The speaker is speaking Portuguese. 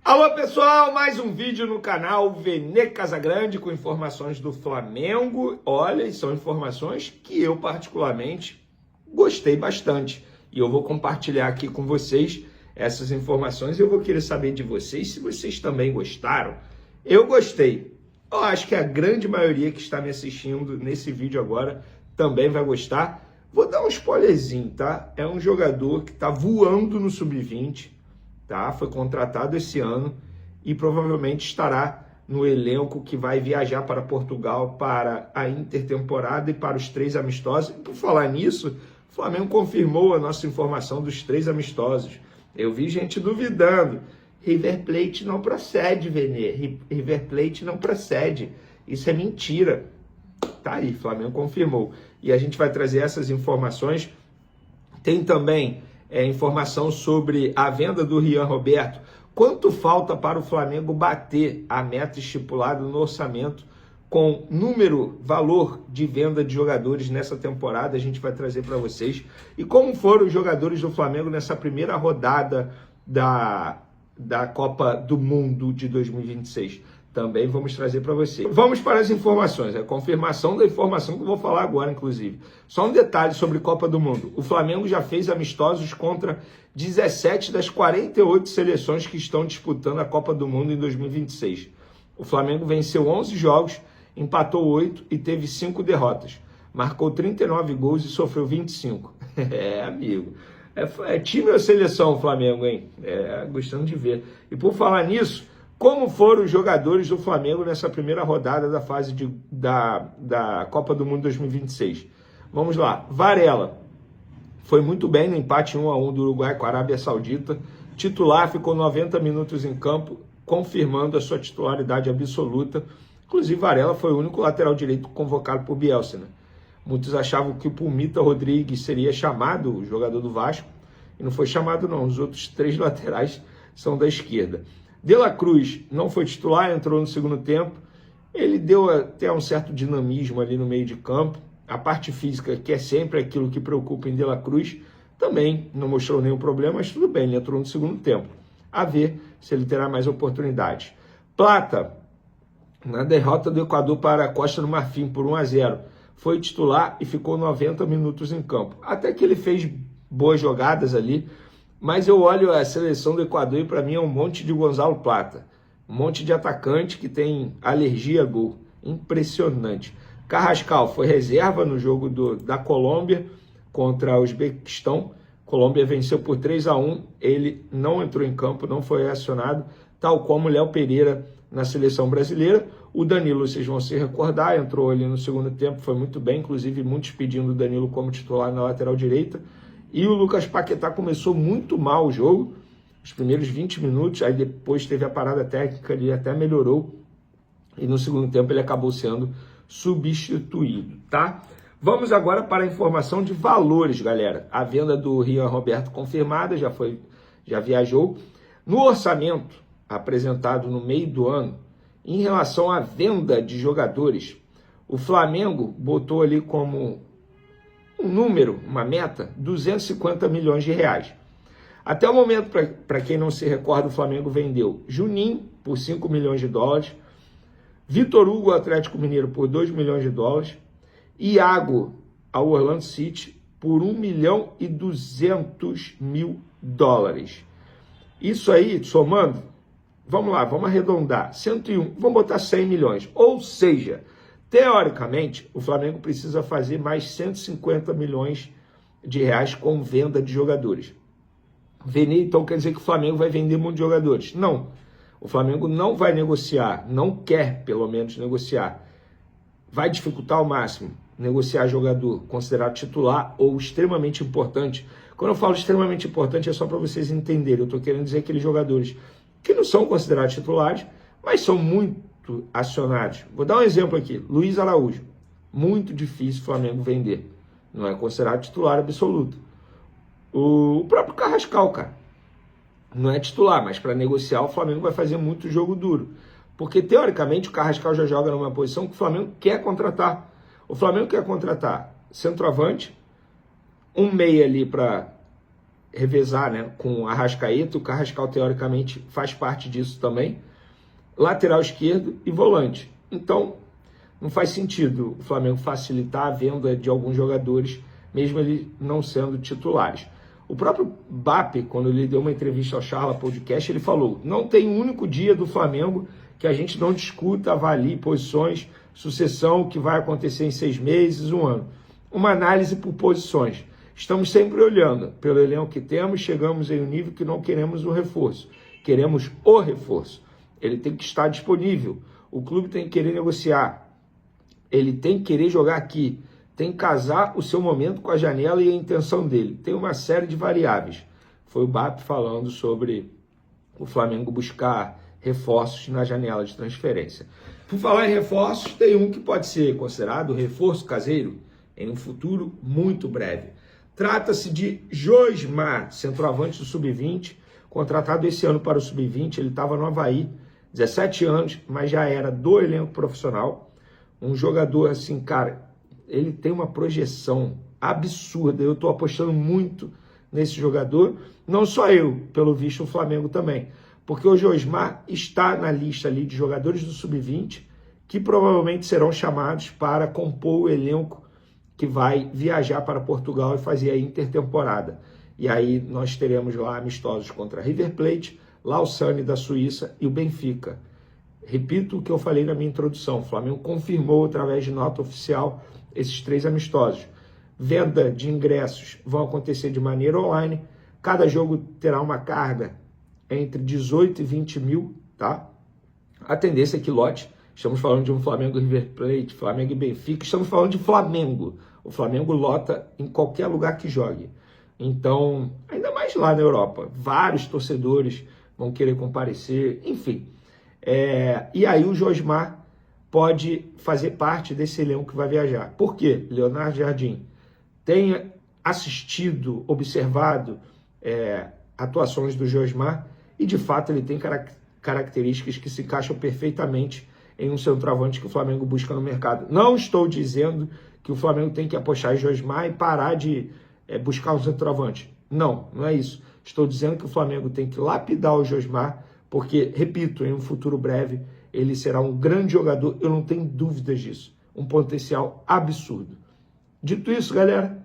Alô pessoal, mais um vídeo no canal Vene Casagrande com informações do Flamengo. Olha, são informações que eu particularmente gostei bastante e eu vou compartilhar aqui com vocês essas informações. Eu vou querer saber de vocês se vocês também gostaram. Eu gostei. Eu acho que a grande maioria que está me assistindo nesse vídeo agora também vai gostar. Vou dar um spoilerzinho, tá? É um jogador que está voando no Sub-20. Tá? Foi contratado esse ano e provavelmente estará no elenco que vai viajar para Portugal para a intertemporada e para os 3 amistosos. E por falar nisso, o Flamengo confirmou a nossa informação dos 3 amistosos. Eu vi gente duvidando. River Plate não procede, Vene. River Plate não procede. Isso é mentira. Tá aí, Flamengo confirmou. E a gente vai trazer essas informações. Tem também informação sobre a venda do Rian Roberto. Quanto falta para o Flamengo bater a meta estipulada no orçamento com valor de venda de jogadores nessa temporada? A gente vai trazer para vocês. E como foram os jogadores do Flamengo nessa primeira rodada da Copa do Mundo de 2026? Também vamos trazer para você. Vamos para as informações, a confirmação da informação que eu vou falar agora, inclusive. Só um detalhe sobre Copa do Mundo. O Flamengo já fez amistosos contra 17 das 48 seleções que estão disputando a Copa do Mundo em 2026. O Flamengo venceu 11 jogos, empatou 8 e teve 5 derrotas. Marcou 39 gols e sofreu 25. Amigo. É time ou seleção o Flamengo, hein? Gostando de ver. E por falar nisso, como foram os jogadores do Flamengo nessa primeira rodada da fase da Copa do Mundo 2026? Vamos lá. Varela foi muito bem no empate 1-1 do Uruguai com a Arábia Saudita. Titular, ficou 90 minutos em campo, confirmando a sua titularidade absoluta. Inclusive, Varela foi o único lateral direito convocado por Bielsa, né? Muitos achavam que o Pulmita Rodrigues seria chamado, o jogador do Vasco, e não foi chamado não. Os outros 3 laterais são da esquerda. De La Cruz não foi titular, entrou no segundo tempo. Ele deu até um certo dinamismo ali no meio de campo. A parte física, que é sempre aquilo que preocupa em De La Cruz, também não mostrou nenhum problema, mas tudo bem, ele entrou no segundo tempo. A ver se ele terá mais oportunidades. Plata, na derrota do Equador para a Costa do Marfim por 1-0, foi titular e ficou 90 minutos em campo. Até que ele fez boas jogadas ali, mas eu olho a seleção do Equador e para mim é um monte de Gonzalo Plata. Um monte de atacante que tem alergia a gol. Impressionante. Carrascal foi reserva no jogo da Colômbia contra o Uzbequistão. Colômbia venceu por 3-1. Ele não entrou em campo, não foi acionado, tal como o Léo Pereira na seleção brasileira. O Danilo, vocês vão se recordar, entrou ali no segundo tempo, foi muito bem, inclusive muitos pedindo o Danilo como titular na lateral direita. E o Lucas Paquetá começou muito mal o jogo, os primeiros 20 minutos, aí depois teve a parada técnica, ele até melhorou, e no segundo tempo ele acabou sendo substituído, tá? Vamos agora para a informação de valores, galera. A venda do Rian Roberto confirmada, já viajou. No orçamento apresentado no meio do ano, em relação à venda de jogadores, o Flamengo botou ali como um número, uma meta, 250 milhões de reais. Até o momento, para quem não se recorda, o Flamengo vendeu Juninho por 5 milhões de dólares, Vitor Hugo ao Atlético Mineiro por 2 milhões de dólares, Iago ao Orlando City por 1 milhão e 200 mil dólares. Isso aí, somando, vamos lá, vamos arredondar, 101, vamos botar 100 milhões, ou seja, teoricamente, o Flamengo precisa fazer mais 150 milhões de reais com venda de jogadores. Vender, então, quer dizer que o Flamengo vai vender muito de jogadores? Não. O Flamengo não vai negociar, não quer, pelo menos, negociar. Vai dificultar ao máximo negociar jogador considerado titular ou extremamente importante. Quando eu falo extremamente importante, é só para vocês entenderem. Eu estou querendo dizer aqueles jogadores que não são considerados titulares, mas são muito acionados. Vou dar um exemplo aqui, Luiz Araújo, muito difícil o Flamengo vender, não é considerado titular absoluto. O próprio Carrascal, cara, não é titular, mas para negociar o Flamengo vai fazer muito jogo duro, porque teoricamente o Carrascal já joga numa posição que o Flamengo quer contratar. O Flamengo quer contratar centroavante, um meia ali para revezar, né, com o Arrascaeta. O Carrascal, teoricamente, faz parte disso também. Lateral esquerdo e volante. Então, não faz sentido o Flamengo facilitar a venda de alguns jogadores, mesmo eles não sendo titulares. O próprio Bap, quando ele deu uma entrevista ao Charla Podcast, ele falou: não tem um único dia do Flamengo que a gente não discuta, avalie posições, sucessão, o que vai acontecer em 6 meses, 1 ano. Uma análise por posições. Estamos sempre olhando pelo elenco que temos, chegamos em um nível que não queremos um reforço, queremos o reforço. Ele tem que estar disponível, o clube tem que querer negociar, ele tem que querer jogar aqui, tem que casar o seu momento com a janela e a intenção dele. Tem uma série de variáveis. Foi o BAP falando sobre o Flamengo buscar reforços na janela de transferência. Por falar em reforços, tem um que pode ser considerado reforço caseiro em um futuro muito breve. Trata-se de Josmar, centroavante do Sub-20, contratado esse ano para o Sub-20. Ele estava no Avaí, 17 anos, mas já era do elenco profissional. Um jogador assim, cara, ele tem uma projeção absurda. Eu estou apostando muito nesse jogador. Não só eu, pelo visto o Flamengo também. Porque o Josmar está na lista ali de jogadores do Sub-20 que provavelmente serão chamados para compor o elenco que vai viajar para Portugal e fazer a intertemporada. E aí nós teremos lá amistosos contra River Plate, Lausanne da Suíça e o Benfica. Repito o que eu falei na minha introdução, o Flamengo confirmou através de nota oficial esses 3 amistosos. Venda de ingressos vão acontecer de maneira online, cada jogo terá uma carga entre 18 e 20 mil, tá? A tendência é que lote. Estamos falando de um Flamengo River Plate, Flamengo e Benfica, estamos falando de Flamengo. O Flamengo lota em qualquer lugar que jogue. Então, ainda mais lá na Europa, vários torcedores vão querer comparecer, enfim. E aí o Josmar pode fazer parte desse elenco que vai viajar. Por quê? Leonardo Jardim tem assistido, observado atuações do Josmar e, de fato, ele tem características que se encaixam perfeitamente em um centroavante que o Flamengo busca no mercado. Não estou dizendo que o Flamengo tem que apostar em Josmar e parar de buscar um centroavante. Não, não é isso. Estou dizendo que o Flamengo tem que lapidar o Josmar, porque, repito, em um futuro breve, ele será um grande jogador, eu não tenho dúvidas disso. Um potencial absurdo. Dito isso, galera,